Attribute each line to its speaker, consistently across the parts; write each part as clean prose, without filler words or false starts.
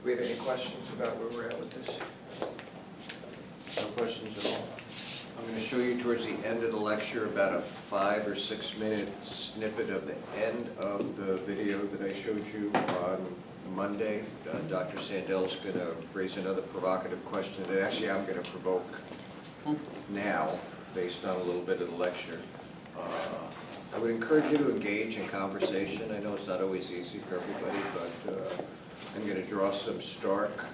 Speaker 1: we have any questions about where we're at with this? No questions at all? I'm going to show you towards the end of the lecture about a 5 or 6 minute snippet of the end of the video that I showed you on Monday. Dr. Sandel's going to raise another provocative question that actually I'm going to provoke now based on a little bit of the lecture. I would encourage you to engage in conversation. I know it's not always easy for everybody, but I'm going to draw some stark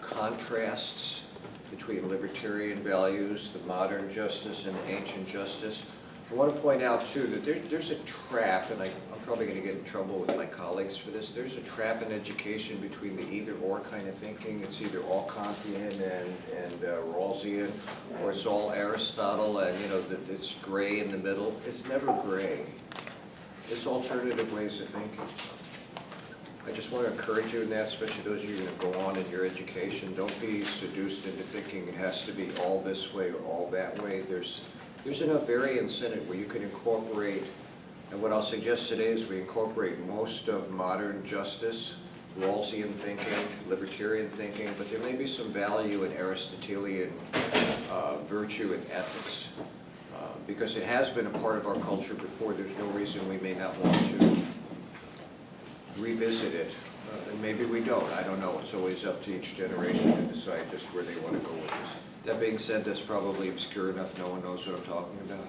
Speaker 1: contrasts between libertarian values, the modern justice, and the ancient justice. I want to point out, too, that there's a trap, and I'm probably going to get in trouble with my colleagues for this. There's a trap in education between the either-or kind of thinking. It's either all Kantian and Rawlsian, or it's all Aristotle, and, you know, that it's gray in the middle. It's never gray. It's alternative ways of thinking. I just want to encourage you in that, especially those of you who are going to go on in your education. Don't be seduced into thinking it has to be all this way or all that way. There's enough variance in it where you can incorporate, and what I'll suggest today is we incorporate most of modern justice, Rawlsian thinking, libertarian thinking, but there may be some value in Aristotelian virtue and ethics. Because it has been a part of our culture before, there's no reason we may not want to revisit it, and maybe we don't. I don't know. It's always up to each generation to decide just where they want to go with this. That being said, that's probably obscure enough no one knows what I'm talking about.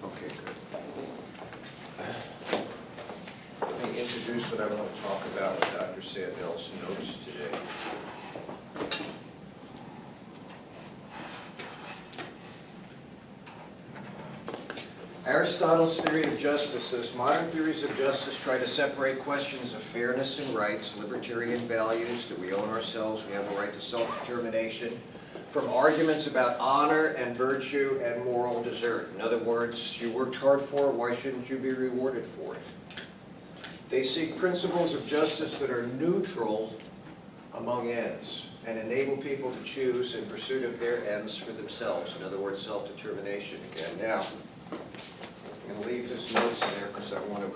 Speaker 1: Okay, good. Let me introduce what I want to talk about with Dr. Sandel's notes today. Aristotle's theory of justice says modern theories of justice try to separate questions of fairness and rights, libertarian values, that we own ourselves, we have a right to self-determination, from arguments about honor and virtue and moral desert. In other words, you worked hard for it, why shouldn't you be rewarded for it? They seek principles of justice that are neutral among ends and enable people to choose in pursuit of their ends for themselves. In other words, self-determination again. Now, I'm going to leave his notes in there because I want to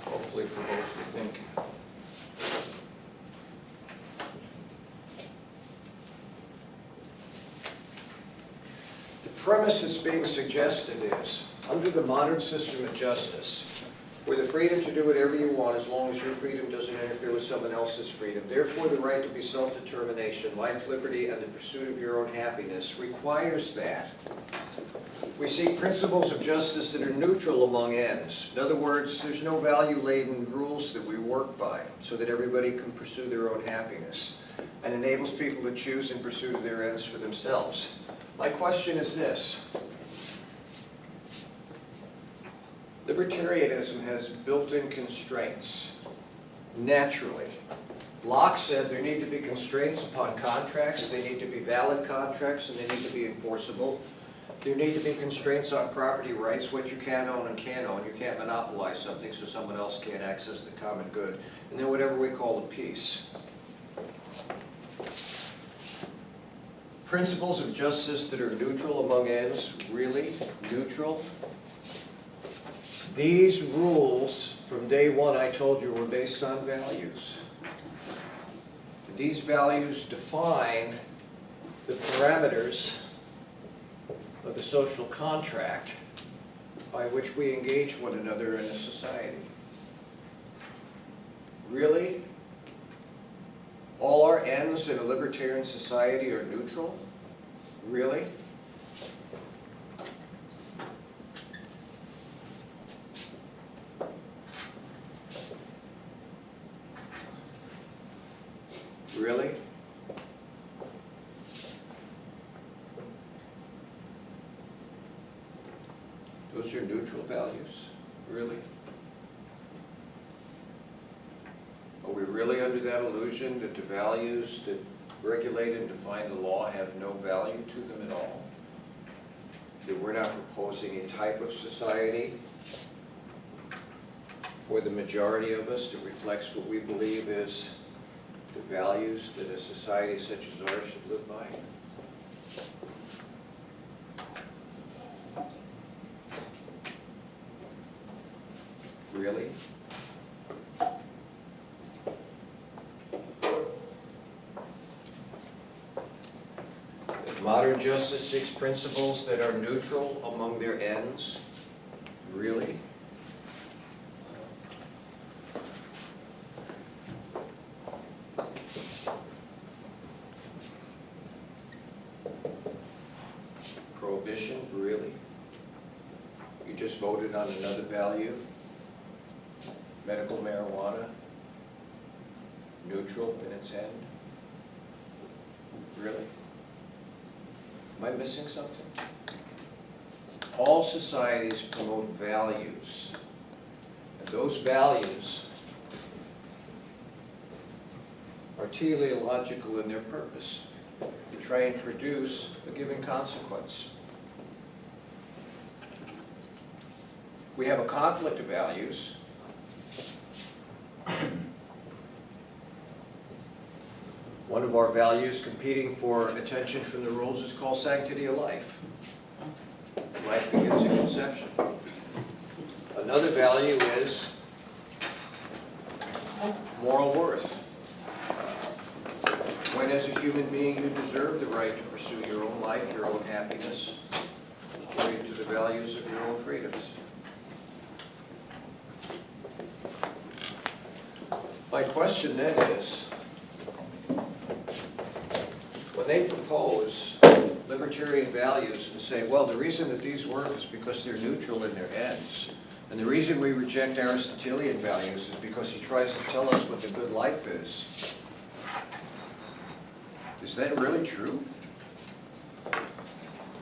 Speaker 1: hopefully provoke you thinking. The premise that's being suggested is, under the modern system of justice, where the freedom to do whatever you want as long as your freedom doesn't interfere with someone else's freedom, therefore the right to be self-determination, life, liberty, and the pursuit of your own happiness requires that we seek principles of justice that are neutral among ends. In other words, there's no value-laden rules that we work by so that everybody can pursue their own happiness and enables people to choose in pursuit of their ends for themselves. My question is this. Libertarianism has built-in constraints, naturally. Locke said there need to be constraints upon contracts, they need to be valid contracts, and they need to be enforceable. There need to be constraints on property rights, what you can own and can't own. You can't monopolize something so someone else can't access the common good. And then whatever we call a peace. Principles of justice that are neutral among ends, really neutral? These rules, from day one, I told you, were based on values. These values define the parameters of the social contract by which we engage one another in a society. Really? All our ends in a libertarian society are neutral? Really? Really? Those are neutral values? Really? Are we really under that illusion that the values that regulate and define the law have no value to them at all? That we're not proposing a type of society for the majority of us that reflects what we believe is the values that a society such as ours should live by? Really? Modern justice seeks principles that are neutral among their ends. Really? Prohibition? Really? You just voted on another value? Medical marijuana? Neutral in its end? Really? Am I missing something? All societies promote values, and those values are teleological in their purpose, to try and produce a given consequence. We have a conflict of values. One of our values competing for attention from the rules is called sanctity of life. Life begins at conception. Another value is moral worth. When as a human being you deserve the right to pursue your own life, your own happiness, according to the values of your own freedoms. My question then is, when they propose libertarian values and say, well, the reason that these work is because they're neutral in their ends, and the reason we reject Aristotelian values is because he tries to tell us what the good life is that really true?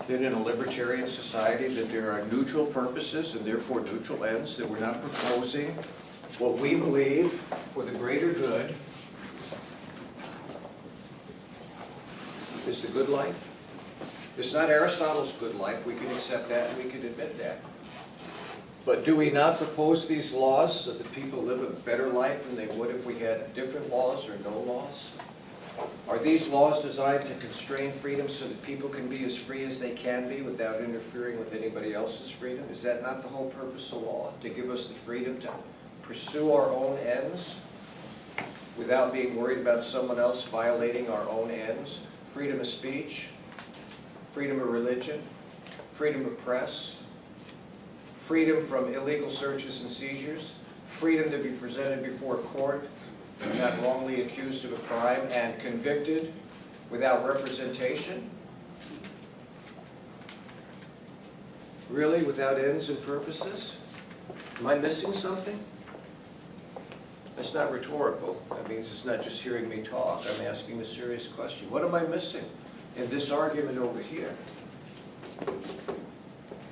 Speaker 1: That in a libertarian society that there are neutral purposes and therefore neutral ends, that we're not proposing what we believe for the greater good is the good life? It's not Aristotle's good life. We can accept that and we can admit that. But do we not propose these laws so that people live a better life than they would if we had different laws or no laws? Are these laws designed to constrain freedom so that people can be as free as they can be without interfering with anybody else's freedom? Is that not the whole purpose of law? To give us the freedom to pursue our own ends without being worried about someone else violating our own ends? Freedom of speech, freedom of religion, freedom of press, freedom from illegal searches and seizures, freedom to be presented before a court, not wrongly accused of a crime and convicted without representation? Really, without ends and purposes? Am I missing something? That's not rhetorical. That means it's not just hearing me talk. I'm asking a serious question. What am I missing in this argument over here?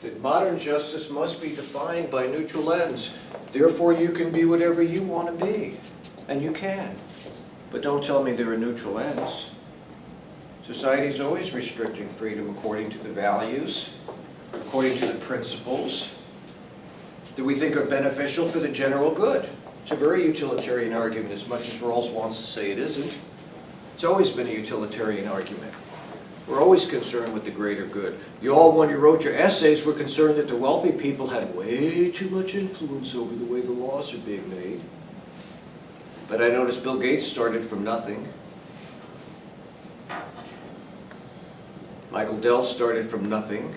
Speaker 1: That modern justice must be defined by neutral ends. Therefore, you can be whatever you want to be. And you can. But don't tell me there are neutral ends. Society is always restricting freedom according to the values, according to the principles that we think are beneficial for the general good. It's a very utilitarian argument, as much as Rawls wants to say it isn't. It's always been a utilitarian argument. We're always concerned with the greater good. You all, when you wrote your essays, were concerned that the wealthy people had way too much influence over the way the laws are being made. But I noticed Bill Gates started from nothing. Michael Dell started from nothing.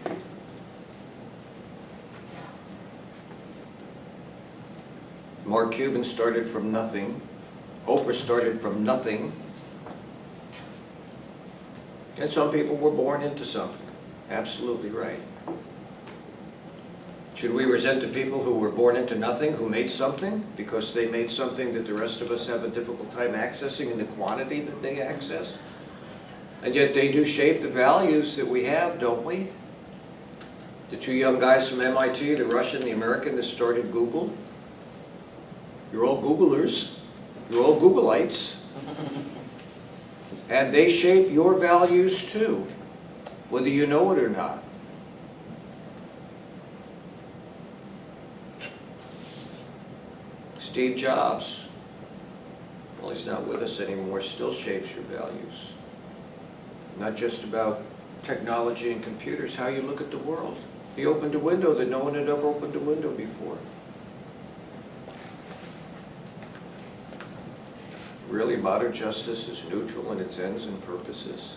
Speaker 1: Mark Cuban started from nothing. Oprah started from nothing. And some people were born into something. Absolutely right. Should we resent the people who were born into nothing, who made something, because they made something that the rest of us have a difficult time accessing in the quantity that they access? And yet they do shape the values that we have, don't we? The two young guys from MIT, the Russian, the American, that started Google. You're all Googlers. You're all Googleites. And they shape your values too, whether you know it or not. Steve Jobs, well, he's not with us anymore, still shapes your values. Not just about technology and computers, how you look at the world. He opened a window that no one had ever opened a window before. Really, modern justice is neutral in its ends and purposes?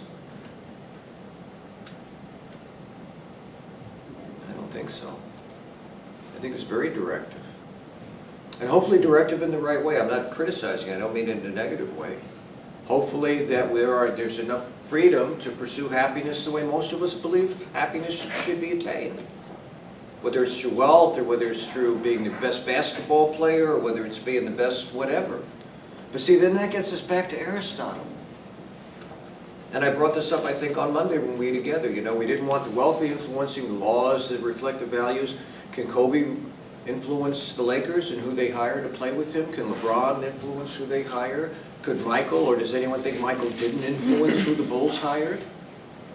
Speaker 1: I don't think so. I think it's very directive. And hopefully directive in the right way. I'm not criticizing, I don't mean it in a negative way. Hopefully that there's enough freedom to pursue happiness the way most of us believe happiness should be attained. Whether it's through wealth, or whether it's through being the best basketball player, or whether it's being the best whatever. But see, then that gets us back to Aristotle. And I brought this up, I think, on Monday when we were together. You know, we didn't want the wealthy influencing the laws that reflect the values. Can Kobe influence the Lakers and who they hire to play with him? Can LeBron influence who they hire? Could Michael, or does anyone think Michael didn't influence who the Bulls hired?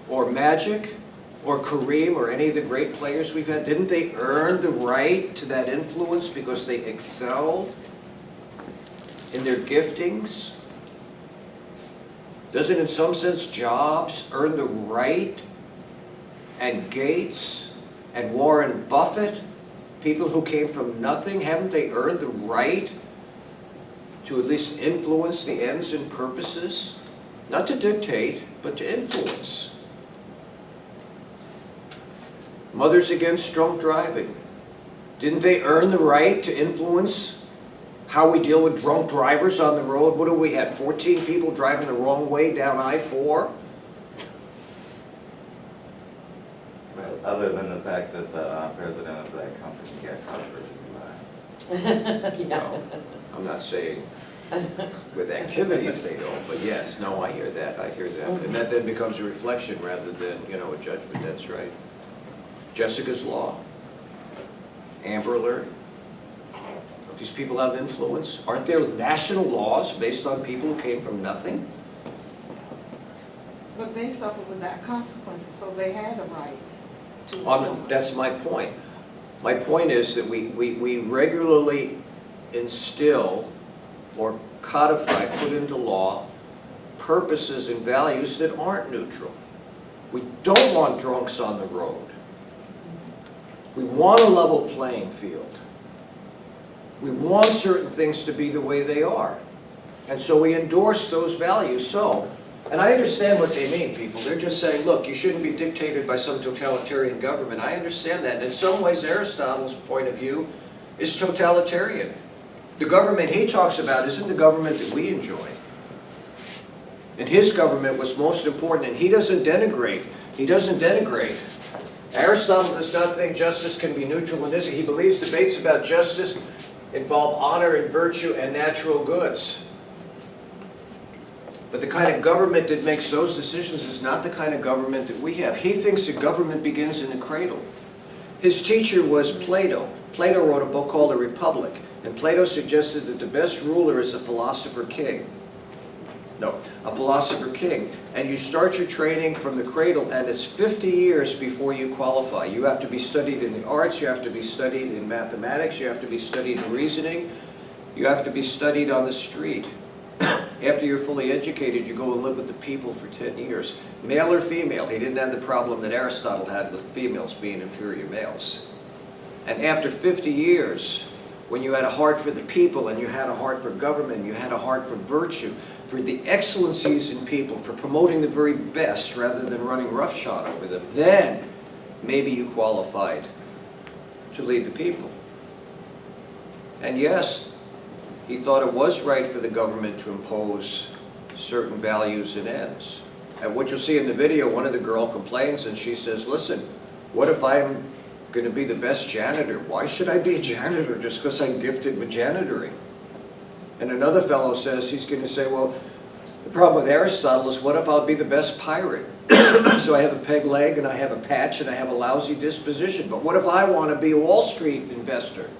Speaker 1: Or Magic? Or Kareem, or any of the great players we've had? Didn't they earn the right to that influence because they excelled in their giftings? Doesn't, in some sense, Jobs earn the right, and Gates, and Warren Buffett, people who came from nothing, haven't they earned the right to at least influence the ends and purposes? Not to dictate, but to influence. Mothers Against Drunk Driving. Didn't they earn the right to influence how we deal with drunk drivers on the road? What do we have, 14 people driving the wrong way down I-4?
Speaker 2: Well, other than the fact that the president of that company got controversy by
Speaker 1: No, I'm not saying with activities they don't, but yes, no, I hear that, I hear that. And that then becomes a reflection rather than, you know, a judgment, that's right. Jessica's Law, Amber Alert. These people have influence. Aren't there national laws based on people who came from nothing?
Speaker 3: But they suffered without consequences, so they had a right to.
Speaker 1: That's my point. My point is that we regularly instill or codify, put into law, purposes and values that aren't neutral. We don't want drunks on the road. We want a level playing field. We want certain things to be the way they are. And so we endorse those values. So, and I understand what they mean, people. They're just saying, look, you shouldn't be dictated by some totalitarian government. I understand that. And in some ways, Aristotle's point of view is totalitarian. The government he talks about isn't the government that we enjoy. And his government was most important, and he doesn't denigrate. He doesn't denigrate. Aristotle does not think justice can be neutral in this. He believes debates about justice involve honor and virtue and natural goods. But the kind of government that makes those decisions is not the kind of government that we have. He thinks that government begins in the cradle. His teacher was Plato. Plato wrote a book called The Republic, and Plato suggested that the best ruler is a philosopher king. No, a philosopher king. And you start your training from the cradle, and it's 50 years before you qualify. You have to be studied in the arts, you have to be studied in mathematics, you have to be studied in reasoning, you have to be studied on the street. After you're fully educated, you go and live with the people for 10 years. Male or female, he didn't have the problem that Aristotle had with females being inferior males. And after 50 years, when you had a heart for the people, and you had a heart for government, you had a heart for virtue, for the excellencies in people, for promoting the very best rather than running roughshod over them, then maybe you qualified to lead the people. And yes, he thought it was right for the government to impose certain values and ends. And what you'll see in the video, one of the girls complains and she says, listen, what if I'm going to be the best janitor? Why should I be a janitor just because I'm gifted with janitoring? And another fellow says, he's going to say, well, the problem with Aristotle is what if I'll be the best pirate? So I have a peg leg and I have a patch and I have a lousy disposition. But what if I want to be a Wall Street investor?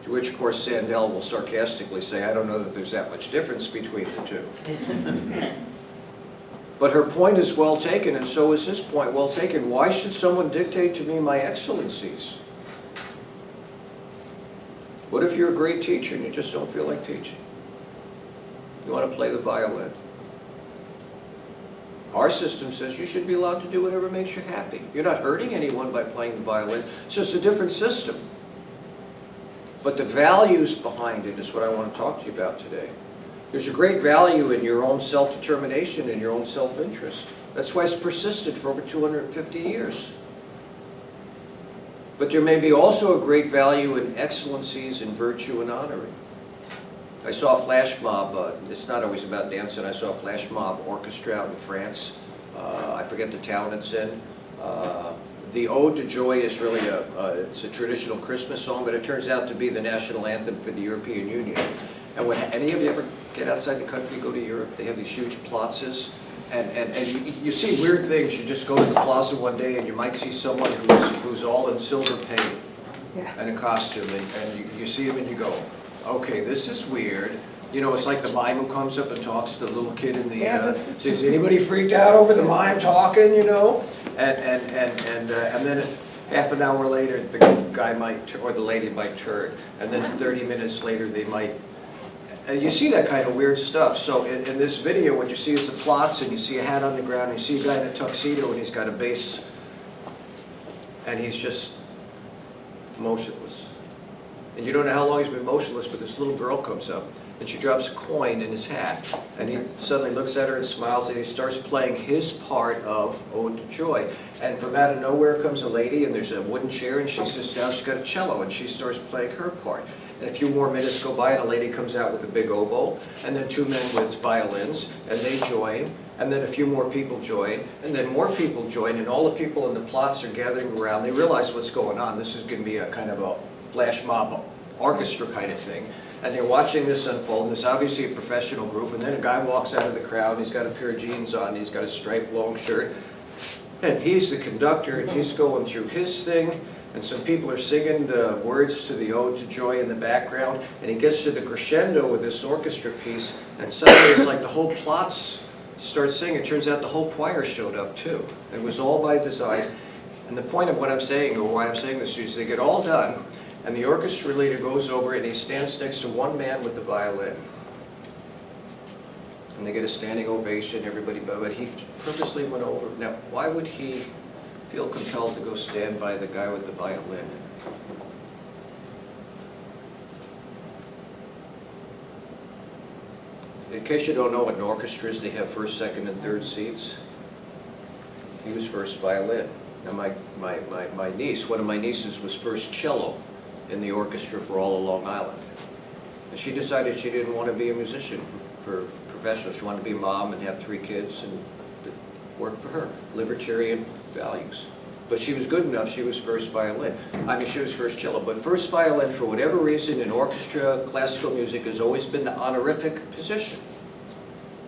Speaker 1: To which, of course, Sandel will sarcastically say, I don't know that there's that much difference between the two. But her point is well taken, and so is his point well taken. Why should someone dictate to me my excellencies? What if you're a great teacher and you just don't feel like teaching? You want to play the violin? Our system says you should be allowed to do whatever makes you happy. You're not hurting anyone by playing the violin. It's just a different system. But the values behind it is what I want to talk to you about today. There's a great value in your own self-determination and your own self-interest. That's why it's persisted for over 250 years. But there may be also a great value in excellencies in virtue and honoring. I saw a flash mob, it's not always about dancing, I saw a flash mob orchestra out in France. I forget the town it's in. The Ode to Joy is really it's a traditional Christmas song, but it turns out to be the national anthem for the European Union. And when any of you ever get outside the country, go to Europe, they have these huge plazas. And you see weird things. You just go to the plaza one day and you might see someone who's all in silver paint and a costume. And you see him and you go, okay, this is weird. You know, it's like the mime who comes up and talks to the little kid in the, so is anybody freaked out over the mime talking, you know? And then half an hour later, the guy might, or the lady might turn. And then 30 minutes later, they might. And you see that kind of weird stuff. So in this video, what you see is the plots, and you see a hat on the ground, and you see a guy in a tuxedo, and he's got a bass, and he's just motionless. And you don't know how long he's been motionless, but this little girl comes up, and she drops a coin in his hat, and he suddenly looks at her and smiles, and he starts playing his part of Ode to Joy. And from out of nowhere comes a lady, and there's a wooden chair, and she sits down, she's got a cello, and she starts playing her part. And a few more minutes go by, and a lady comes out with a big oboe, and then two men with violins, and they join, and then a few more people join, and then more people join, and all the people in the plots are gathering around. They realize what's going on. This is going to be a kind of a flash mob orchestra kind of thing. And they're watching this unfold, and it's obviously a professional group, and then a guy walks out of the crowd, and he's got a pair of jeans on, and he's got a striped long shirt, and he's the conductor, and he's going through his thing, and some people are singing the words to the Ode to Joy in the background, and he gets to the crescendo with this orchestra piece, and suddenly it's like the whole plots start singing. It turns out the whole choir showed up too. It was all by design. And the point of what I'm saying, or why I'm saying this, is they get all done, and the orchestra leader goes over and he stands next to one man with the violin. And they get a standing ovation, everybody, but he purposely went over. Now, why would he feel compelled to go stand by the guy with the violin? In case you don't know, in orchestras they have first, second, and third seats. He was first violin. Now my niece, one of my nieces was first cello in the orchestra for all of Long Island. And she decided she didn't want to be a musician for professional. She wanted to be a mom and have 3 kids, and it worked for her. Libertarian values. But she was good enough, she was first violin. I mean, she was first cello. But first violin, for whatever reason, in orchestra, classical music, has always been the honorific position.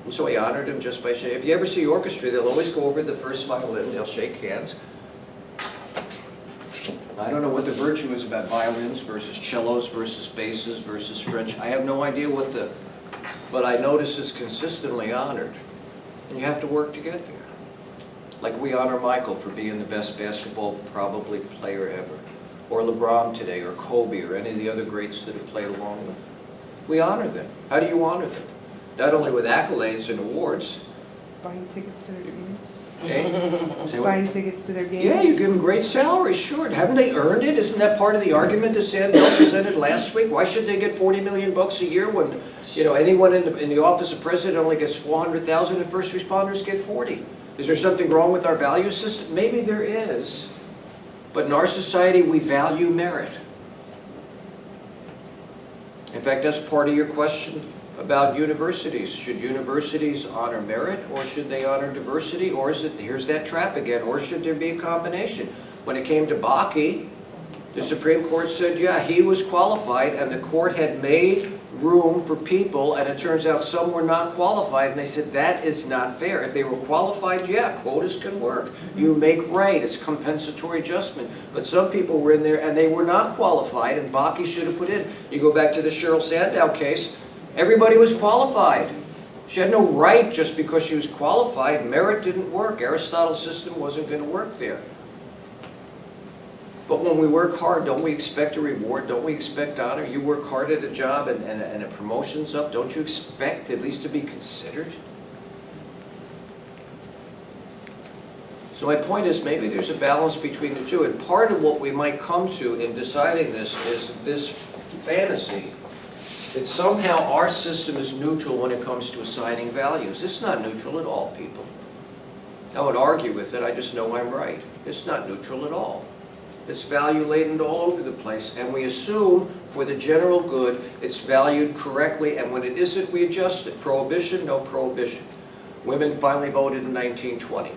Speaker 1: And so he honored him just by shaking. If you ever see orchestra, they'll always go over the first violin, they'll shake hands. I don't know what the virtue is about violins versus cellos versus basses versus French. I have no idea what but I notice it's consistently honored. And you have to work to get there. Like we honor Michael for being the best basketball probably player ever. Or LeBron today, or Kobe, or any of the other greats that have played along with him. We honor them. How do you honor them? Not only with accolades and awards.
Speaker 4: Buying tickets to their games.
Speaker 1: Say what?
Speaker 4: Buying tickets to their games.
Speaker 1: Yeah, you give them great salaries, sure. Haven't they earned it? Isn't that part of the argument that Sam Bell presented last week? Why should they get $40 million a year when, you know, anyone in the office of president only gets $400,000 and first responders get 40? Is there something wrong with our value system? Maybe there is. But in our society, we value merit. In fact, that's part of your question about universities. Should universities honor merit, or should they honor diversity, or is it, here's that trap again, or should there be a combination? When it came to Bakke, the Supreme Court said, yeah, he was qualified, and the court had made room for people, and it turns out some were not qualified, and they said, that is not fair. If they were qualified, yeah, quotas can work. You make right, it's compensatory adjustment. But some people were in there, and they were not qualified, and Bakke should have put in. You go back to the Sheryl Sandow case, everybody was qualified. She had no right just because she was qualified. Merit didn't work. Aristotle's system wasn't going to work there. But when we work hard, don't we expect a reward? Don't we expect honor? You work hard at a job and a promotion's up, don't you expect at least to be considered? So my point is, maybe there's a balance between the two. And part of what we might come to in deciding this is this fantasy that somehow our system is neutral when it comes to assigning values. It's not neutral at all, people. I won't argue with it, I just know I'm right. It's not neutral at all. It's value-laden all over the place, and we assume for the general good it's valued correctly, and when it isn't, we adjust it. Prohibition, no prohibition. Women finally voted in 1920.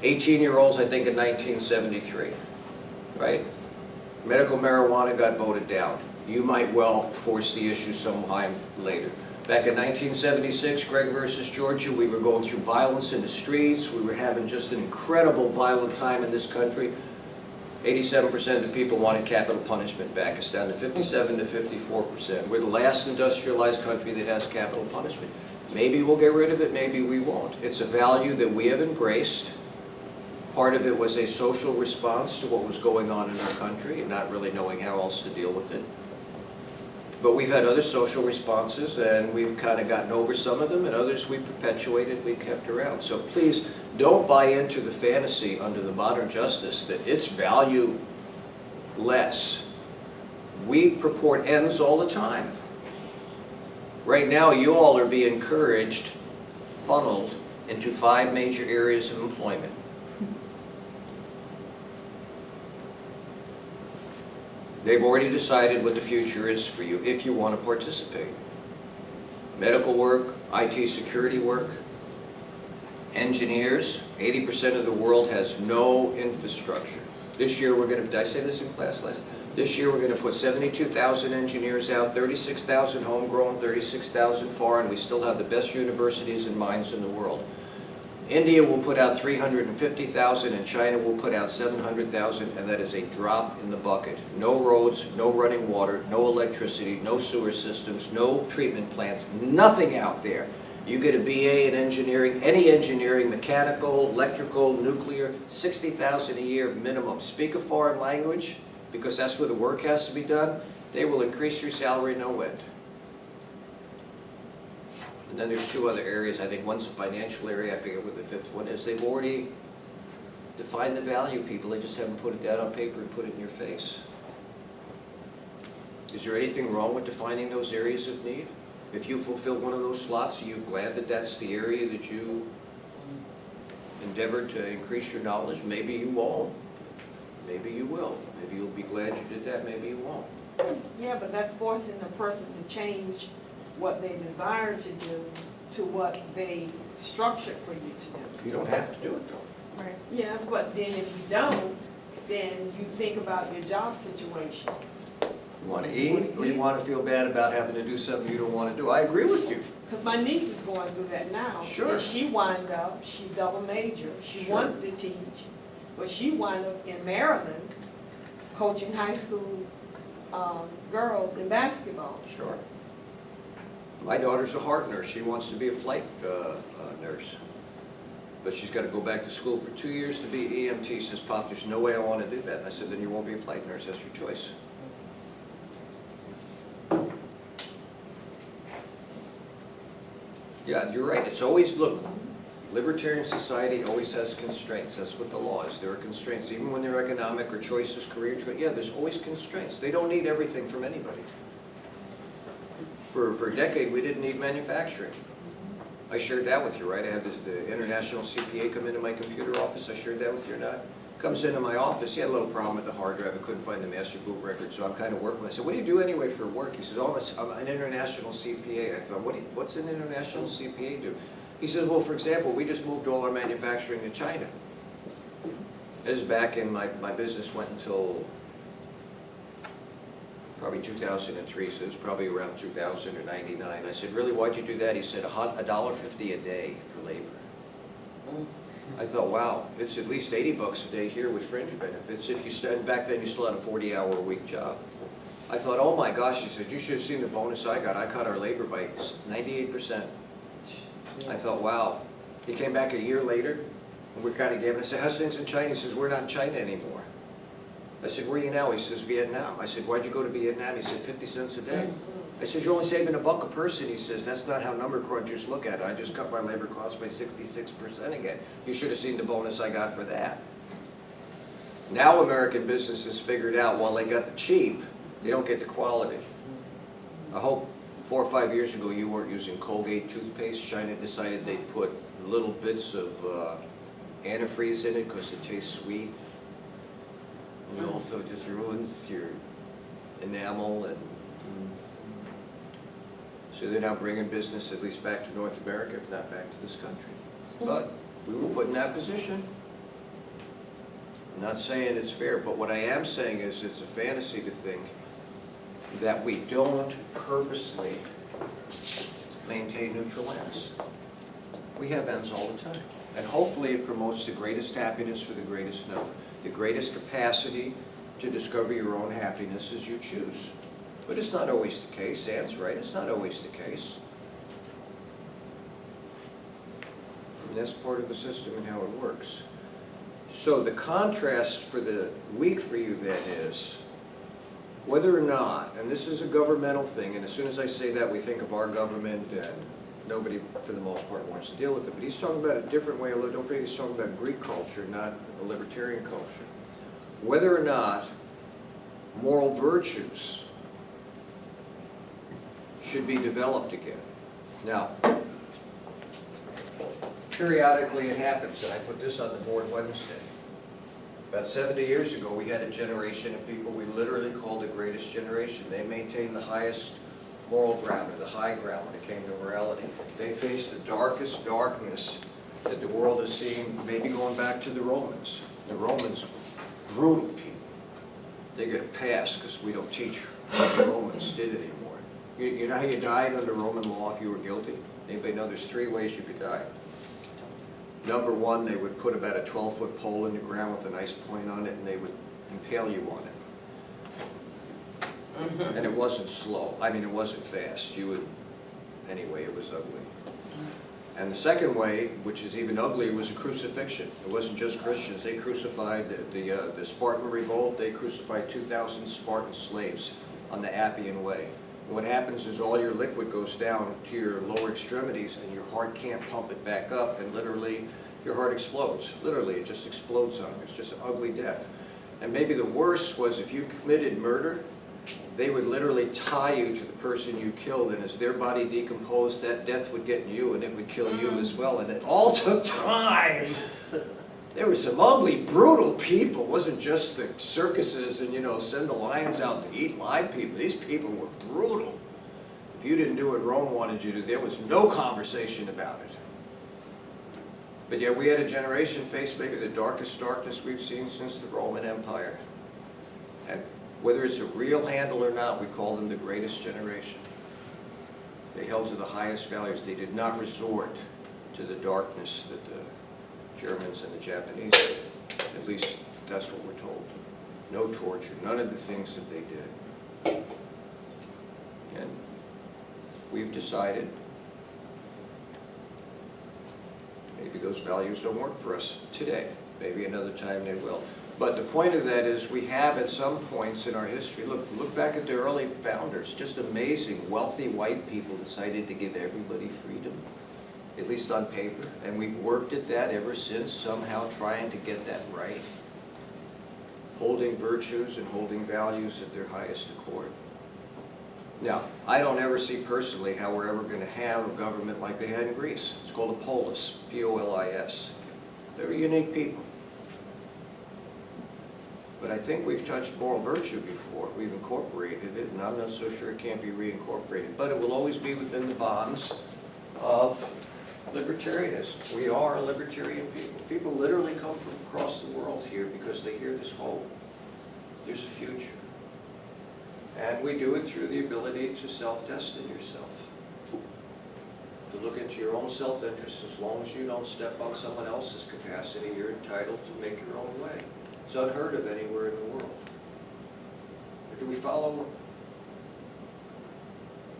Speaker 1: 18-year-olds, I think, in 1973, right? Medical marijuana got voted down. You might well force the issue sometime later. Back in 1976, Gregg versus Georgia, we were going through violence in the streets. We were having just an incredible violent time in this country. 87% of the people wanted capital punishment back. It's down to 57 to 54%. We're the last industrialized country that has capital punishment. Maybe we'll get rid of it, maybe we won't. It's a value that we have embraced. Part of it was a social response to what was going on in our country and not really knowing how else to deal with it. But we've had other social responses, and we've kind of gotten over some of them, and others we perpetuated, we kept around. So please, don't buy into the fantasy under the modern justice that it's value less. We purport ends all the time. Right now, you all are being encouraged, funneled into 5 major areas of employment. They've already decided what the future is for you if you want to participate. Medical work, IT security work, engineers. 80% of the world has no infrastructure. This year we're going to, did I say this in class last? This year we're going to put 72,000 engineers out, 36,000 homegrown, 36,000 foreign. We still have the best universities and minds in the world. India will put out 350,000 and China will put out 700,000, and that is a drop in the bucket. No roads, no running water, no electricity, no sewer systems, no treatment plants, nothing out there. You get a BA in engineering, any engineering, mechanical, electrical, nuclear, 60,000 a year minimum. Speak a foreign language, because that's where the work has to be done. They will increase your salary no end. And then there's 2 other areas. I think one's a financial area. I forget what the 5th one is. They've already defined the value, people. They just haven't put it down on paper and put it in your face. Is there anything wrong with defining those areas of need? If you fulfill one of those slots, are you glad that that's the area that you endeavored to increase your knowledge? Maybe you won't. Maybe you will. Maybe you'll be glad you did that. Maybe you won't.
Speaker 3: Yeah, but that's forcing the person to change what they desire to do to what they structured for you to do.
Speaker 1: You don't have to do it, though.
Speaker 4: Right.
Speaker 3: Yeah, but then if you don't, then you think about your job situation.
Speaker 1: You want to eat, or you want to feel bad about having to do something you don't want to do? I agree with you.
Speaker 3: Because my niece is going through that now.
Speaker 1: Sure.
Speaker 3: And she wind up, she double major. She
Speaker 1: Sure.
Speaker 3: wanted to teach, but she wind up in Maryland coaching high school girls in basketball.
Speaker 1: Sure. My daughter's a heart nurse. She wants to be a flight nurse. But she's got to go back to school for 2 years to be EMT. She says, Pop, there's no way I want to do that. And I said, then you won't be a flight nurse. That's your choice. Yeah, you're right. It's always, look, libertarian society always has constraints. That's what the law is. There are constraints, even when they're economic or choices, career choice. Yeah, there's always constraints. They don't need everything from anybody. For a decade, we didn't need manufacturing. I shared that with you, right? I had the international CPA come into my computer office. I shared that with you or not? Comes into my office. He had a little problem with the hard drive. I couldn't find the master boot record, so I'm kind of working. I said, what do you do anyway for work? He says, oh, I'm an international CPA. I thought, what's an international CPA do? He says, well, for example, we just moved all our manufacturing to China. This is back in my business went until probably 2003, so it was probably around 2000 or 99. I said, really, why'd you do that? He said, $1.50 a day for labor. I thought, wow, it's at least 80 bucks a day here with fringe benefits. If you stand back then, you still had a 40-hour-a-week job. I thought, oh my gosh, he said, you should have seen the bonus I got. I cut our labor by 98%. I thought, wow. He came back a year later, and we kind of gave him, I said, how's things in China? He says, we're not in China anymore. I said, where are you now? He says, Vietnam. I said, why'd you go to Vietnam? He said, 50 cents a day. I said, you're only saving $1 a person. He says, that's not how number crunchers look at it. I just cut my labor costs by 66% again. You should have seen the bonus I got for that. Now American businesses figured out while they got the cheap, they don't get the quality. I hope 4 or 5 years ago, you weren't using Colgate toothpaste. China decided they'd put little bits of antifreeze in it because it tastes sweet. And it also just ruins your enamel, and so they're now bringing business at least back to North America, if not back to this country. But we were put in that position. I'm not saying it's fair, but what I am saying is it's a fantasy to think that we don't purposely maintain neutral ends. We have ends all the time. And hopefully it promotes the greatest happiness for the greatest number, the greatest capacity to discover your own happiness as you choose. But it's not always the case. Anne's right, it's not always the case. And that's part of the system and how it works. So the contrast for the week for you then is whether or not, and this is a governmental thing, and as soon as I say that, we think of our government, and nobody, for the most part, wants to deal with it. But he's talking about a different way. Don't forget, he's talking about Greek culture, not a libertarian culture. Whether or not moral virtues should be developed again. Now, periodically it happens, and I put this on the board Wednesday. About 70 years ago, we had a generation of people we literally called the greatest generation. They maintained the highest moral ground, or the high ground when it came to morality. They faced the darkest darkness that the world has seen, maybe going back to the Romans. The Romans were brutal people. They get a pass because we don't teach what the Romans did anymore. You know how you died under Roman law if you were guilty? Anybody know there's 3 ways you could die? Number 1, they would put about a 12-foot pole in the ground with a nice point on it, and they would impale you on it. And it wasn't slow. I mean, it wasn't fast. You would, anyway, it was ugly. And the second way, which is even uglier, was a crucifixion. It wasn't just Christians. They crucified the Spartan revolt. They crucified 2,000 Spartan slaves on the Appian Way. And what happens is all your liquid goes down to your lower extremities, and your heart can't pump it back up, and literally your heart explodes. Literally, it just explodes on you. It's just an ugly death. And maybe the worst was if you committed murder, they would literally tie you to the person you killed, and as their body decomposed, that death would get in you, and it would kill you as well. And it all took time. There were some ugly, brutal people. It wasn't just the circuses and, send the lions out to eat live people. These people were brutal. If you didn't do what Rome wanted you to do, there was no conversation about it. But yet we had a generation face maybe the darkest darkness we've seen since the Roman Empire. And whether it's a real handle or not, we call them the greatest generation. They held to the highest values. They did not resort to the darkness that the Germans and the Japanese did. At least that's what we're told. No torture, none of the things that they did. And we've decided maybe those values don't work for us today. Maybe another time they will. But the point of that is we have at some points in our history, look back at the early founders, just amazing, wealthy white people decided to give everybody freedom, at least on paper. And we've worked at that ever since, somehow trying to get that right. Holding virtues and holding values at their highest accord. Now, I don't ever see personally how we're ever going to have a government like they had in Greece. It's called a polis, P-O-L-I-S. They're unique people. But I think we've touched moral virtue before. We've incorporated it, and I'm not so sure it can't be reincorporated. But it will always be within the bonds of libertarianism. We are a libertarian people. People literally come from across the world here because they hear this hope. There's a future. And we do it through the ability to self-destine yourself. To look into your own self-interest. As long as you don't step on someone else's capacity, you're entitled to make your own way. It's unheard of anywhere in the world. Or do we follow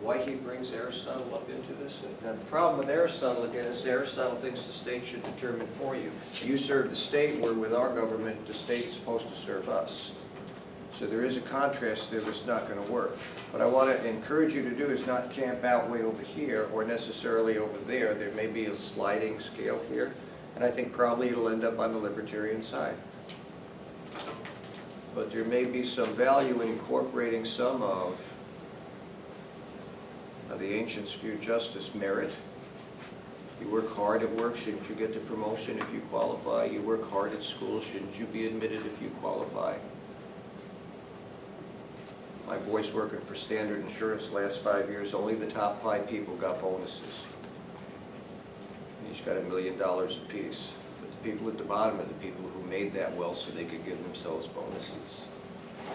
Speaker 1: why he brings Aristotle up into this? And the problem with Aristotle, again, is Aristotle thinks the state should determine for you. You serve the state, where with our government, the state is supposed to serve us. So there is a contrast there that's not going to work. What I want to encourage you to do is not camp out way over here or necessarily over there. There may be a sliding scale here, and I think probably it'll end up on the libertarian side. But there may be some value in incorporating some of Now, the ancients viewed justice merit. You work hard at work, shouldn't you get the promotion if you qualify? You work hard at school, shouldn't you be admitted if you qualify? My boy's working for Standard Insurance the last 5 years. Only the top 5 people got bonuses. Each got $1 million apiece. But the people at the bottom are the people who made that wealth so they could give themselves bonuses.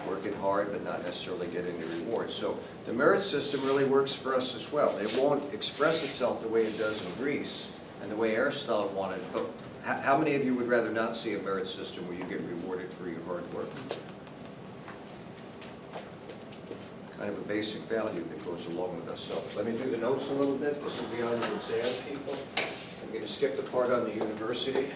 Speaker 1: Working hard but not necessarily getting the reward. So the merit system really works for us as well. It won't express itself the way it does in Greece and the way Aristotle wanted it. But how many of you would rather not see a merit system where you get rewarded for your hard work? Kind of a basic value that goes along with us. So let me do the notes a little bit. This will be on the exam, people. I'm going to skip the part on the university.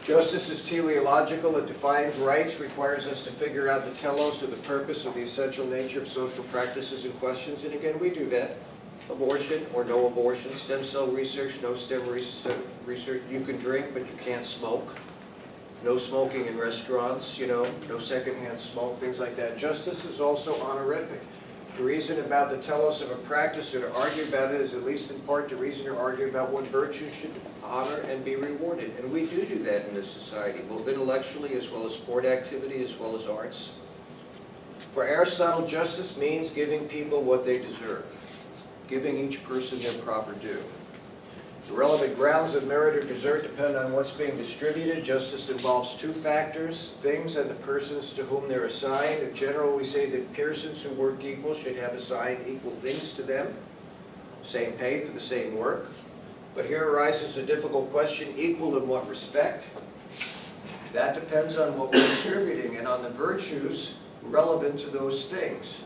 Speaker 1: Justice is teleological. It defines rights, requires us to figure out the telos or the purpose or the essential nature of social practices and questions. And again, we do that. Abortion or no abortion, stem cell research, no stem research. You can drink, but you can't smoke. No smoking in restaurants, you know, no secondhand smoke, things like that. Justice is also honorific. To reason about the telos of a practice or to argue about it is at least in part to reason or argue about what virtues should honor and be rewarded. And we do that in this society, both intellectually as well as sport activity as well as arts. For Aristotle, justice means giving people what they deserve, giving each person their proper due. The relevant grounds of merit or desert depend on what's being distributed. Justice involves 2 factors, things and the persons to whom they're assigned. In general, we say that persons who work equal should have assigned equal things to them, same pay for the same work. But here arises a difficult question, equal in what respect? That depends on what we're distributing and on the virtues relevant to those things.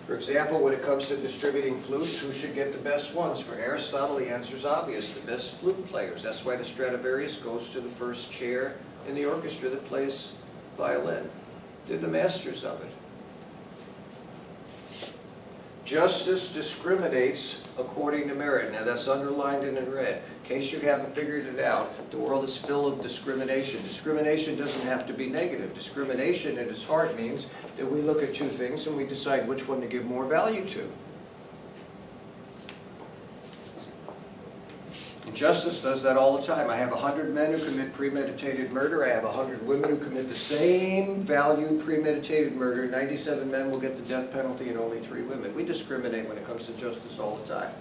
Speaker 1: For example, when it comes to distributing flutes, who should get the best ones? For Aristotle, the answer is obvious, the best flute players. That's why the Stradivarius goes to the first chair in the orchestra that plays violin. They're the masters of it. Justice discriminates according to merit. Now that's underlined and in red. In case you haven't figured it out, the world is full of discrimination. Discrimination doesn't have to be negative. Discrimination at its heart means that we look at 2 things and we decide which one to give more value to. And justice does that all the time. I have 100 men who commit premeditated murder. I have 100 women who commit the same value premeditated murder. 97 men will get the death penalty and only 3 women. We discriminate when it comes to justice all the time.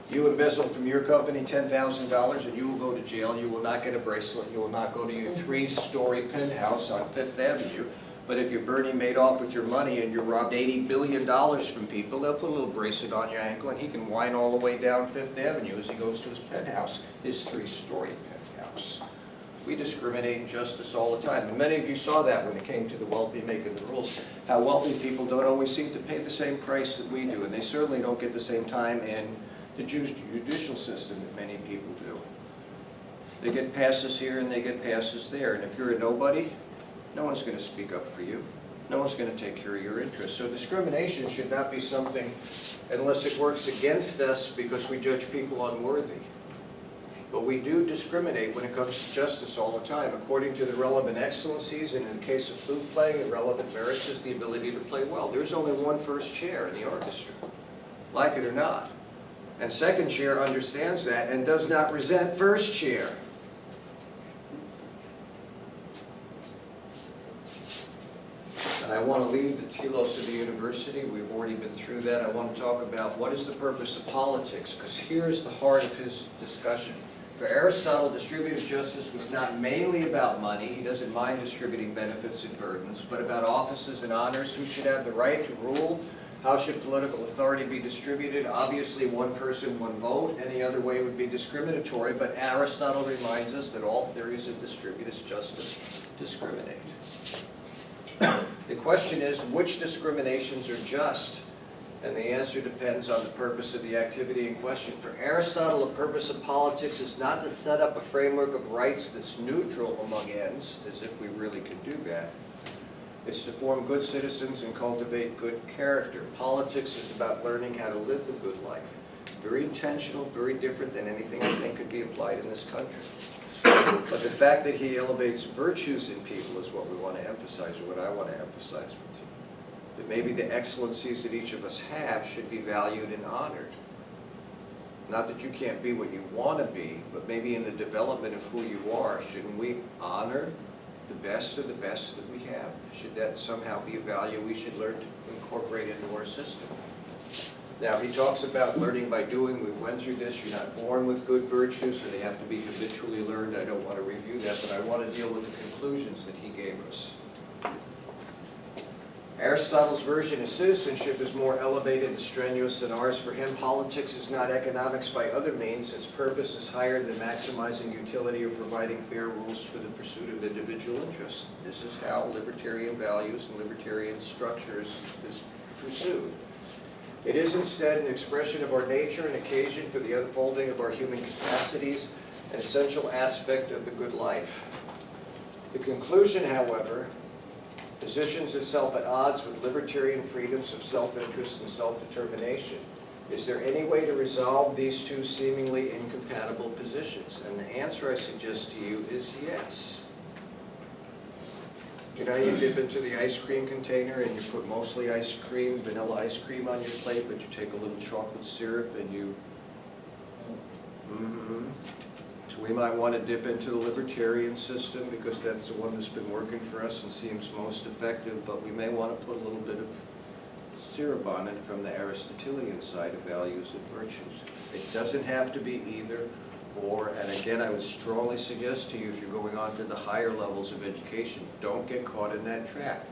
Speaker 1: You embezzle from your company $10,000 and you will go to jail. You will not get a bracelet. You will not go to your 3-story penthouse on 5th Avenue. But if you're Bernie Madoff with your money and you robbed $80 billion from people, they'll put a little bracelet on your ankle and he can whine all the way down 5th Avenue as he goes to his penthouse, his 3-story penthouse. We discriminate in justice all the time. And many of you saw that when it came to the wealthy making the rules, how wealthy people don't always seem to pay the same price that we do. And they certainly don't get the same time in the judicial system that many people do. They get passes here and they get passes there. And if you're a nobody, no one's going to speak up for you. No one's going to take care of your interests. So discrimination should not be something unless it works against us because we judge people unworthy. But we do discriminate when it comes to justice all the time. According to the relevant excellencies, and in the case of flute playing, the relevant merits is the ability to play well. There's only 1 first chair in the orchestra, like it or not. And second chair understands that and does not resent first chair. And I want to leave the telos of the university. We've already been through that. I want to talk about what is the purpose of politics, because here's the heart of his discussion. For Aristotle, distributive justice was not mainly about money. He doesn't mind distributing benefits and burdens, but about offices and honors. Who should have the right to rule? How should political authority be distributed? Obviously, 1 person, 1 vote. Any other way would be discriminatory, but Aristotle reminds us that all theories of distributive justice discriminate. The question is, which discriminations are just? And the answer depends on the purpose of the activity in question. For Aristotle, the purpose of politics is not to set up a framework of rights that's neutral among ends, as if we really could do that. It's to form good citizens and cultivate good character. Politics is about learning how to live the good life. Very intentional, very different than anything I think could be applied in this country. But the fact that he elevates virtues in people is what we want to emphasize, or what I want to emphasize with you. that maybe the excellencies that each of us have should be valued and honored. Not that you can't be what you want to be, but maybe in the development of who you are, shouldn't we honor the best of the best that we have? Should that somehow be a value we should learn to incorporate into our system? Now, he talks about learning by doing. We went through this. You're not born with good virtues, so they have to be habitually learned. I don't want to review that, but I want to deal with the conclusions that he gave us. Aristotle's version of citizenship is more elevated and strenuous than ours. For him, politics is not economics by other means. Its purpose is higher than maximizing utility or providing fair rules for the pursuit of individual interests. This is how libertarian values and libertarian structures is pursued. It is instead an expression of our nature, an occasion for the unfolding of our human capacities, an essential aspect of the good life. The conclusion, however, positions itself at odds with libertarian freedoms of self-interest and self-determination. Is there any way to resolve these two seemingly incompatible positions? And the answer I suggest to you is yes. You know, you dip into the ice cream container and you put mostly ice cream, vanilla ice cream on your plate, but you take a little chocolate syrup and you... So we might want to dip into the libertarian system because that's the one that's been working for us and seems most effective, but we may want to put a little bit of syrup on it from the Aristotelian side of values and virtues. It doesn't have to be either or, and again, I would strongly suggest to you, if you're going on to the higher levels of education, don't get caught in that trap.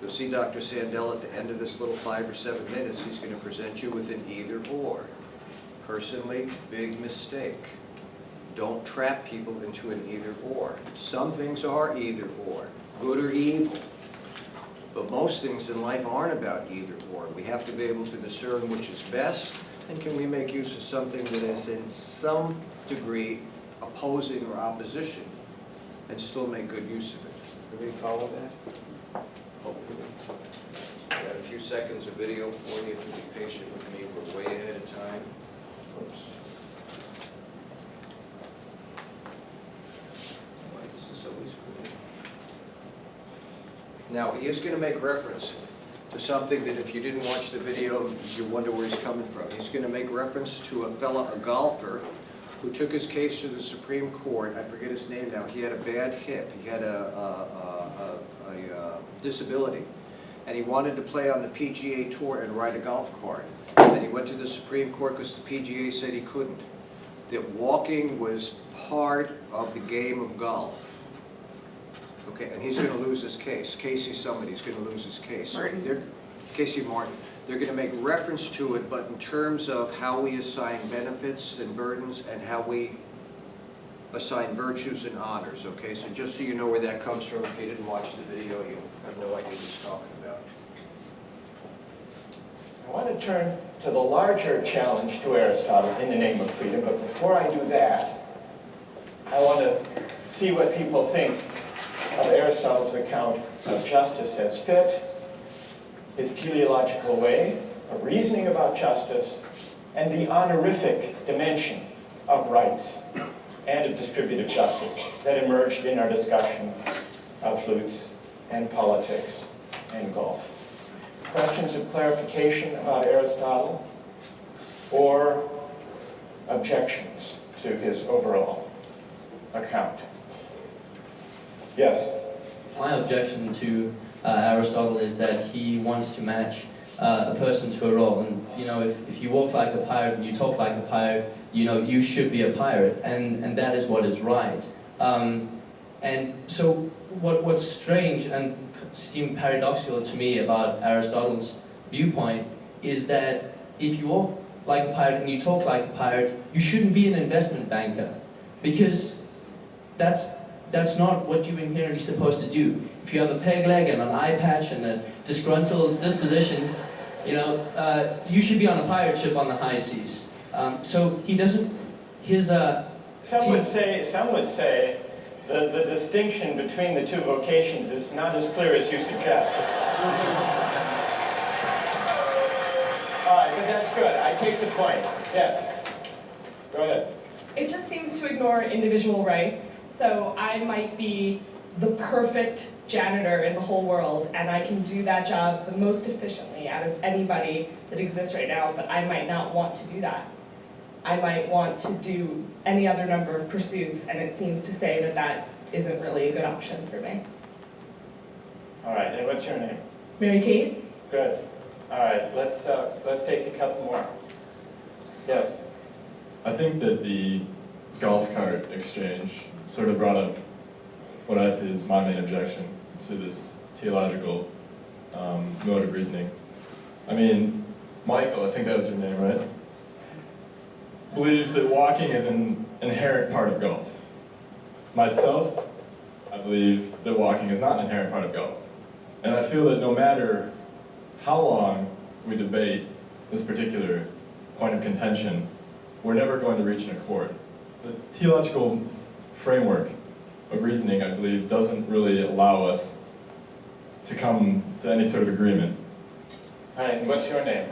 Speaker 1: You'll see Dr. Sandell at the end of this little 5 or 7 minutes, he's going to present you with an either or. Personally, big mistake. Don't trap people into an either or. Some things are either or, good or evil. But most things in life aren't about either or. We have to be able to discern which is best, and can we make use of something that is in some degree opposing or opposition and still make good use of it. Everybody follow that? Hopefully. I've got a few seconds of video for you if you'll be patient with me. We're way ahead of time. Oops. Why is this always good? Now, he is going to make reference to something that if you didn't watch the video, you wonder where he's coming from. He's going to make reference to a golfer, who took his case to the Supreme Court. I forget his name now. He had a bad hip. He had a disability. And he wanted to play on the PGA Tour and ride a golf cart. And he went to the Supreme Court because the PGA said he couldn't. That walking was part of the game of golf. Okay, and he's going to lose his case. Casey somebody's going to lose his case. Casey Martin. They're going to make reference to it, but in terms of how we assign benefits and burdens and how we assign virtues and honors, okay? So just so you know where that comes from, if you didn't watch the video, you have no idea what he's talking about.
Speaker 5: I want to turn to the larger challenge to Aristotle in the name of freedom, but before I do that, I want to see what people think of Aristotle's account of justice as fit, his teleological way of reasoning about justice, and the honorific dimension of rights and of distributive justice that emerged in our discussion of flutes and politics and golf. Questions of clarification about Aristotle or objections to his overall account? Yes?
Speaker 6: My objection to Aristotle is that he wants to match a person to a role. And, you know, if you walk like a pirate and you talk like a pirate, you know, you should be a pirate. And that is what is right. And so what's strange and seemed paradoxical to me about Aristotle's viewpoint is that if you walk like a pirate and you talk like a pirate, you shouldn't be an investment banker. Because that's not what you're inherently supposed to do. If you have a peg leg and an eye patch and a disgruntled disposition, you know, you should be on a pirate ship on the high seas. So he doesn't, his...
Speaker 5: Some would say the distinction between the two vocations is not as clear as you suggest. All right, but that's good. I take the point. Yes. Go ahead.
Speaker 7: It just seems to ignore individual rights. So I might be the perfect janitor in the whole world, and I can do that job the most efficiently out of anybody that exists right now, but I might not want to do that. I might want to do any other number of pursuits, and it seems to say that that isn't really a good option for me.
Speaker 5: All right, and what's your name?
Speaker 7: Mary Kate?
Speaker 5: Good. All right, let's take a couple more. Yes.
Speaker 8: I think that the golf cart exchange sort of brought up what I see as my main objection to this theological mode of reasoning. I mean, Michael, I think that was your name, right? Believes that walking is an inherent part of golf. Myself, I believe that walking is not an inherent part of golf. And I feel that no matter how long we debate this particular point of contention, we're never going to reach an accord. The theological framework of reasoning, I believe, doesn't really allow us to come to any sort of agreement.
Speaker 5: All right, and what's your name?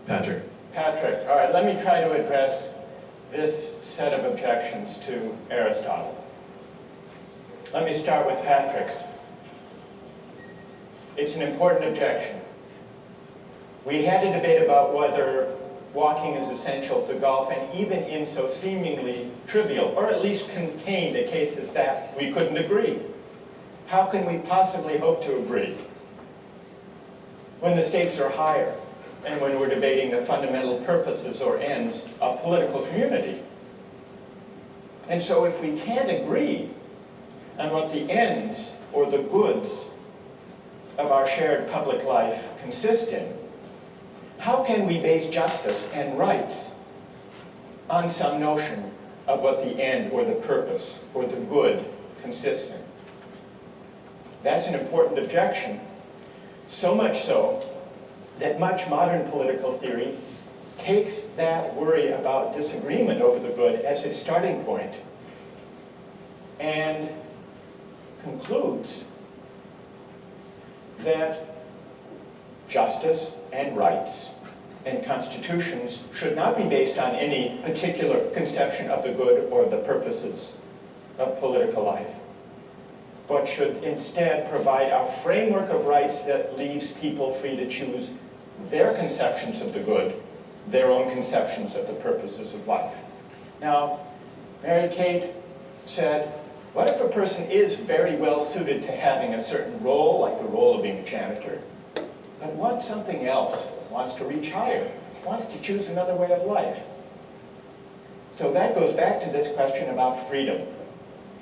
Speaker 8: Patrick.
Speaker 5: Patrick. All right, let me try to address this set of objections to Aristotle. Let me start with Patrick's. It's an important objection. We had a debate about whether walking is essential to golf, and even in so seemingly trivial, or at least contained cases that we couldn't agree. How can we possibly hope to agree when the stakes are higher and when we're debating the fundamental purposes or ends of political community? And so if we can't agree on what the ends or the goods of our shared public life consist in, how can we base justice and rights on some notion of what the end or the purpose or the good consists in? That's an important objection, so much so that much modern political theory takes that worry about disagreement over the good as its starting point and concludes that justice and rights and constitutions should not be based on any particular conception of the good or the purposes of political life, but should instead provide a framework of rights that leaves people free to choose their conceptions of the good, their own conceptions of the purposes of life. Now, Mary Kate said, what if a person is very well suited to having a certain role, like the role of being a janitor, but wants something else, wants to reach higher, wants to choose another way of life? So that goes back to this question about freedom.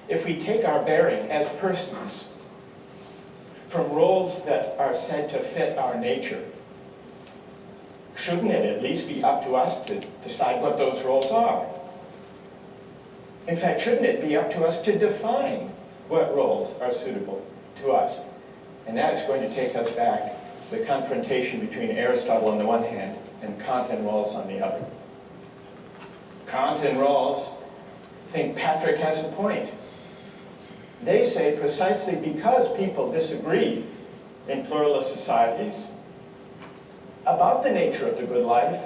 Speaker 5: If we take our bearing as persons from roles that are said to fit our nature, shouldn't it at least be up to us to decide what those roles are? In fact, shouldn't it be up to us to define what roles are suitable to us? And that's going to take us back to the confrontation between Aristotle on the one hand and Kant and Rawls on the other. Kant and Rawls think Patrick has a point. They say precisely because people disagree in pluralist societies about the nature of the good life,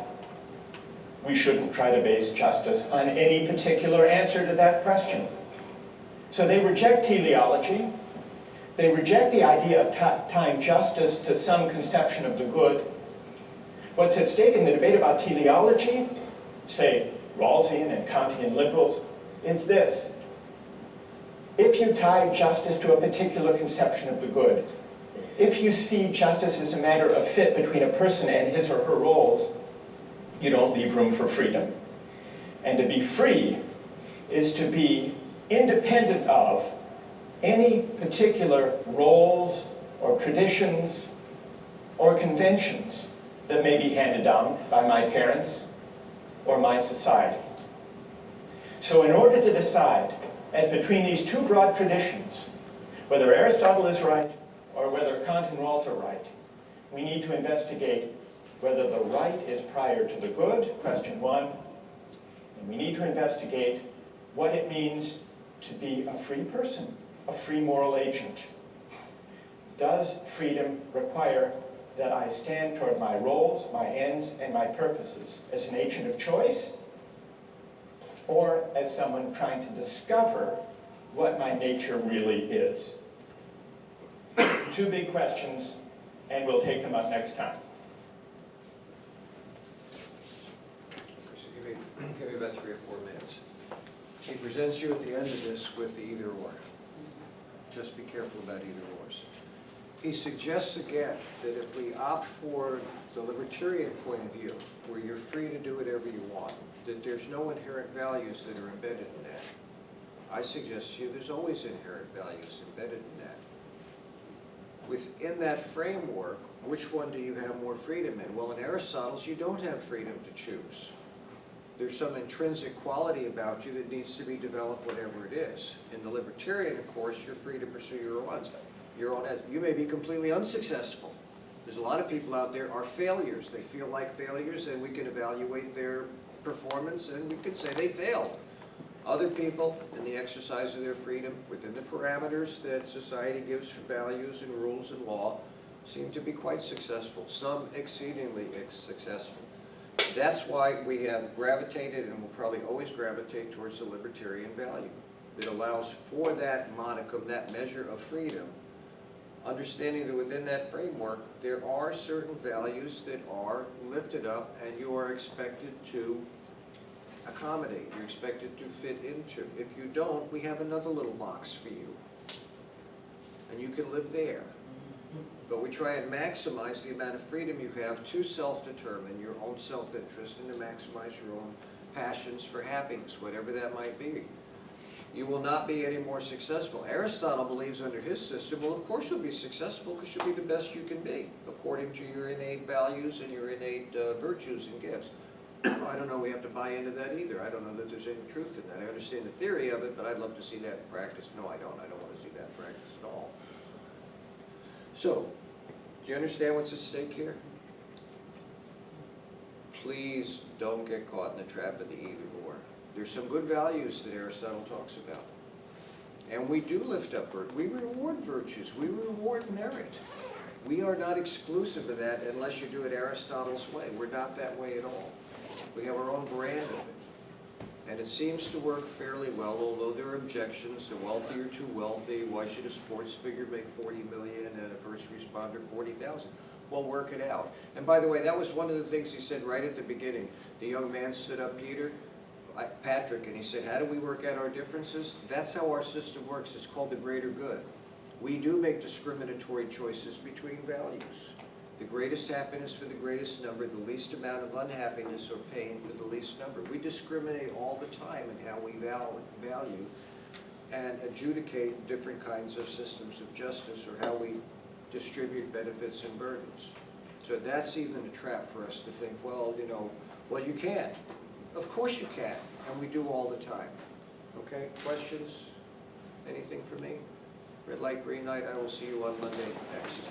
Speaker 5: we shouldn't try to base justice on any particular answer to that question. So they reject teleology. They reject the idea of tying justice to some conception of the good. What's at stake in the debate about teleology, say Rawlsian and Kantian liberals, is this. If you tie justice to a particular conception of the good, if you see justice as a matter of fit between a person and his or her roles, you don't leave room for freedom. And to be free is to be independent of any particular roles or traditions or conventions that may be handed down by my parents or my society. So in order to decide as between these two broad traditions, whether Aristotle is right or whether Kant and Rawls are right, we need to investigate whether the right is prior to the good, question one, and we need to investigate what it means to be a free person, a free moral agent. Does freedom require that I stand toward my roles, my ends, and my purposes as an agent of choice, or as someone trying to discover what my nature really is? Two big questions, and we'll take them up next time.
Speaker 1: So give me about 3 or 4 minutes. He presents you at the end of this with the either or. Just be careful about either ors. He suggests again that if we opt for the libertarian point of view, where you're free to do whatever you want, that there's no inherent values that are embedded in that. I suggest to you there's always inherent values embedded in that. Within that framework, which one do you have more freedom in? Well, in Aristotle's, you don't have freedom to choose. There's some intrinsic quality about you that needs to be developed, whatever it is. In the libertarian, of course, you're free to pursue your own. You may be completely unsuccessful. There's a lot of people out there are failures. They feel like failures, and we can evaluate their performance, and we can say they failed. Other people, in the exercise of their freedom, within the parameters that society gives for values and rules and law, seem to be quite successful, some exceedingly successful. That's why we have gravitated and will probably always gravitate towards the libertarian value. It allows for that modicum, that measure of freedom, understanding that within that framework, there are certain values that are lifted up and you are expected to accommodate, you're expected to fit into. If you don't, we have another little box for you. And you can live there. But we try and maximize the amount of freedom you have to self-determine your own self-interest and to maximize your own passions for happiness, whatever that might be. You will not be any more successful. Aristotle believes under his system, well, of course you'll be successful because you'll be the best you can be, according to your innate values and your innate virtues and gifts. I don't know we have to buy into that either. I don't know that there's any truth in that. I understand the theory of it, but I'd love to see that in practice. No, I don't. I don't want to see that in practice at all. So, do you understand what's at stake here? Please don't get caught in the trap of the either or. There's some good values that Aristotle talks about. And we do lift up virtue. We reward virtues. We reward merit. We are not exclusive of that unless you do it Aristotle's way. We're not that way at all. We have our own brand of it. And it seems to work fairly well, although there are objections. The wealthy are too wealthy. Why should a sports figure make $40 million and a first responder $40,000? Well, work it out. And by the way, that was one of the things he said right at the beginning. The young man stood up, Patrick, and he said, how do we work out our differences? That's how our system works. It's called the greater good. We do make discriminatory choices between values. The greatest happiness for the greatest number, the least amount of unhappiness or pain for the least number. We discriminate all the time in how we value and adjudicate different kinds of systems of justice or how we distribute benefits and burdens. So that's even a trap for us to think, well, you can't. Of course you can, and we do all the time. Okay, questions? Anything for me? Red light, green light, I will see you on Monday next.